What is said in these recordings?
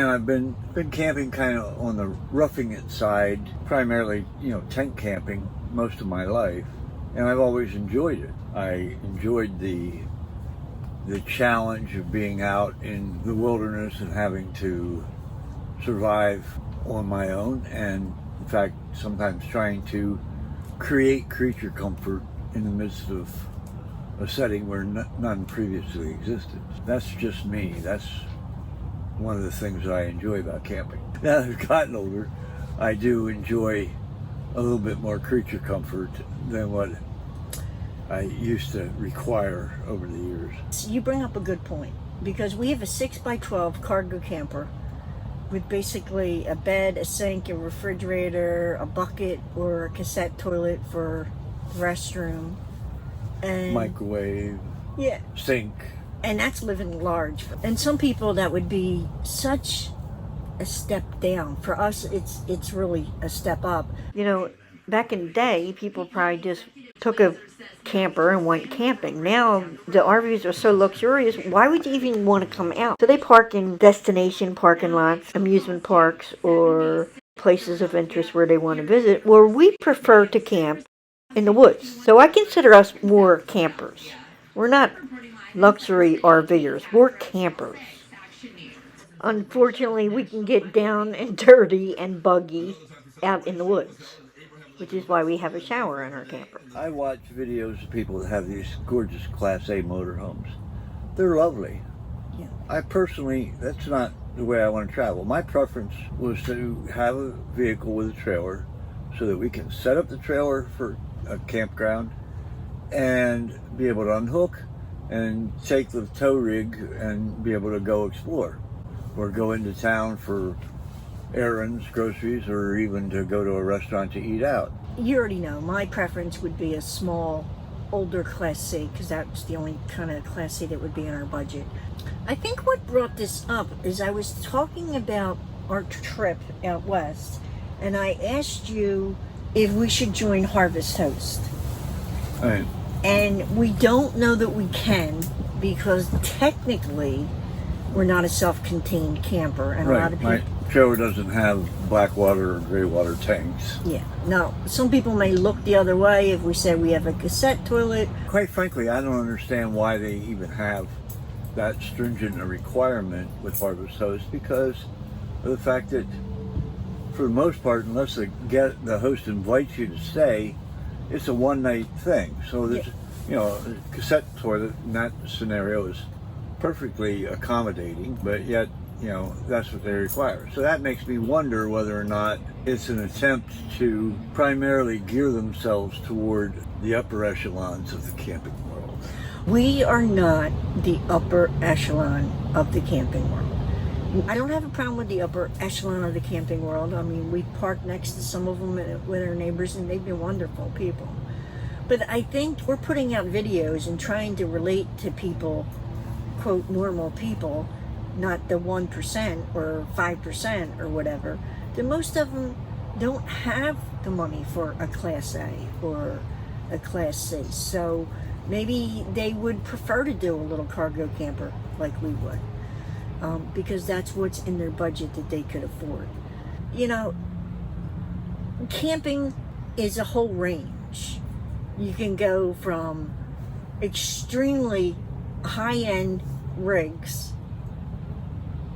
And I've been camping kind of on the roughing it side, primarily, tent camping most of my life, and I've always enjoyed it. I enjoyed the challenge of being out in the wilderness and having to survive on my own, and in fact sometimes trying to create creature comfort in the midst of a setting where none previously existed. That's just me. That's one of the things that I enjoy about camping. Now that I've gotten older, I do enjoy a little bit more creature comfort than what I used to require over the years. You bring up a good point, because we have a 6x12 cargo camper with basically a bed, a sink, a refrigerator, a bucket, or a cassette toilet for the restroom, and Microwave, yeah, sink. And that's living large. And some people, that would be such a step down. For us, it's really a step up. Back in the day, people probably just took a camper and went camping. Now the RVs are so luxurious, why would you even want to come out? So they park in destination parking lots, amusement parks, or places of interest where they want to visit, where we prefer to camp in the woods. So I consider us more campers. We're not luxury RVers, we're campers. Unfortunately, we can get down and dirty and buggy out in the woods, which is why we have a shower in our camper. I watch videos of people that have these gorgeous Class A motorhomes. They're lovely. Yeah. I personally, that's not the way I want to travel. My preference was to have a vehicle with a trailer so that we can set up the trailer for a campground and be able to unhook and take the tow rig and be able to go explore or go into town for errands, groceries, or even to go to a restaurant to eat out. You already know, my preference would be a small, older Class C, because that's the only kind of Class C that would be in our budget. I think what brought this up is I was talking about our trip out west, and I asked you if we should join Harvest Host. Right. And we don't know that we can, because technically we're not a self-contained camper, and Right. a lot of people... My trailer doesn't have black water or gray water tanks. Yeah. Now, some people may look the other way if we say we have a cassette toilet. Quite frankly, I don't understand why they even have that stringent a requirement with Harvest Host, because of the fact that, for the most part, unless the host invites you to stay, it's a one-night thing. So there's, a cassette toilet in that scenario is perfectly accommodating, but yet, that's what they require. So that makes me wonder whether or not it's an attempt to primarily gear themselves toward the upper echelons of the camping world. We are not the upper echelon of the camping world. I don't have a problem with the upper echelon of the camping world. I mean, we park next to some of them with our neighbors, and they've been wonderful people. But I think we're putting out videos and trying to relate to people, quote, normal people, not the 1% or 5% or whatever. That most of them don't have the money for a Class A or a Class C. So maybe they would prefer to do a little cargo camper like we would. Because that's what's in their budget that they could afford. Camping is a whole range. You can go from extremely high-end rigs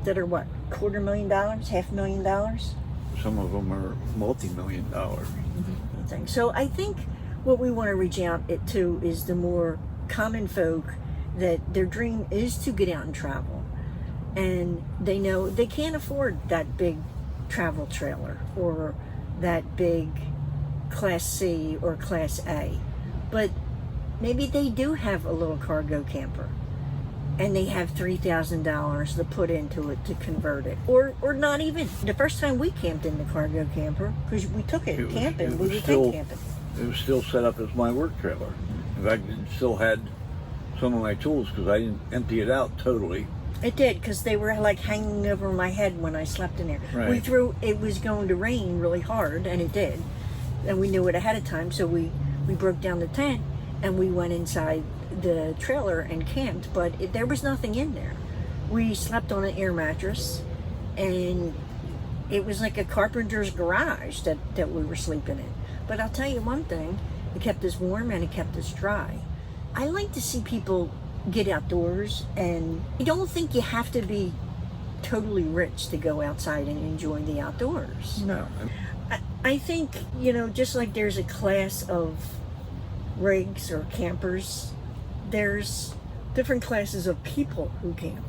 that are what, $250,000, $500,000? Some of them are multi-million-dollar. Mm-hmm. So I think what we want to reach out to is the more common folk that their dream is to get out and travel. And they know they can't afford that big travel trailer or that big Class C or Class A. But maybe they do have a little cargo camper and they have $3,000 to put into it to convert it. Or not even. The first time we camped in the cargo camper, because we took it camping, we would take camping. It was still set up as my work trailer. In fact, it still had some of my tools because I didn't empty it out totally. It did, because they were like hanging over my head when I slept in there. Right. It was going to rain really hard, and it did. And we knew it ahead of time, so we broke down the tent and we went inside the trailer and camped, but there was nothing in there. We slept on an air mattress, and it was like a carpenter's garage that we were sleeping in. But I'll tell you one thing, it kept us warm and it kept us dry. I like to see people get outdoors, and I don't think you have to be totally rich to go outside and enjoy the outdoors. No. I think, just like there's a class of rigs or campers, there's different classes of people who camp.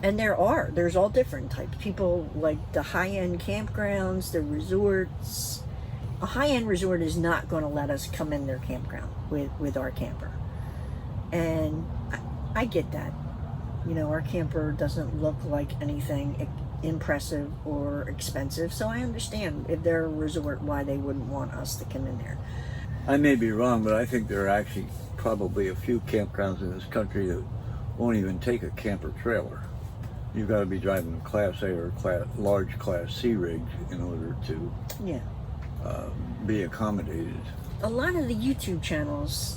And there's all different types. People like the high-end campgrounds, the resorts. A high-end resort is not going to let us come in their campground with our camper. And I get that. Our camper doesn't look like anything impressive or expensive, so I understand if they're a resort why they wouldn't want us to come in there. I may be wrong, but I think there are actually probably a few campgrounds in this country that won't even take a camper trailer. You've got to be driving a Class A or large Class C rig in order to be accommodated. A lot of the YouTube channels,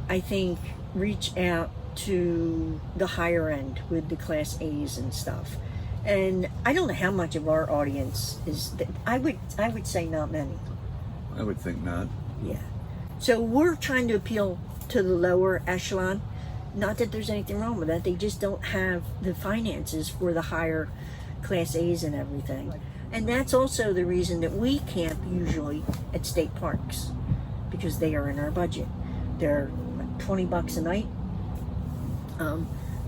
I think, reach out to the higher end with the Class A's and stuff. And I don't know how much of our audience is. I would say not many. I would think not. Yeah. So we're trying to appeal to the lower echelon. Not that there's anything wrong with that. They just don't have the finances for the higher Class A's and everything. And that's also the reason that we camp usually at state parks, because they are in our budget. They're $20 a night.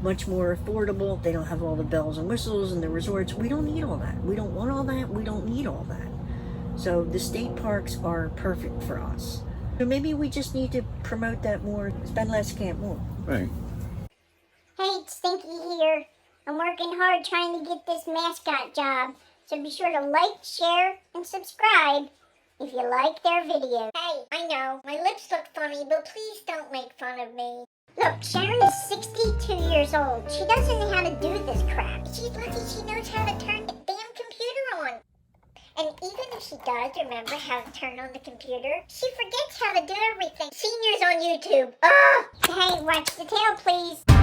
Much more affordable. They don't have all the bells and whistles and the resorts. We don't need all that. We don't want all that. We don't need all that. So the state parks are perfect for us. So maybe we just need to promote that more. Spend less, camp more. Right. Hey, it's Stinky here. I'm working hard trying to get this mascot job. So be sure to like, share, and subscribe if you like their videos. Hey, I know, my lips look funny, but please don't make fun of me. Look, Sharon is 62 years old. She doesn't know how to do this crap. She's lucky she knows how to turn the damn computer on. And even if she does remember how to turn on the computer, she forgets how to do everything. Seniors on YouTube. Ugh! Hey, watch the tail, please.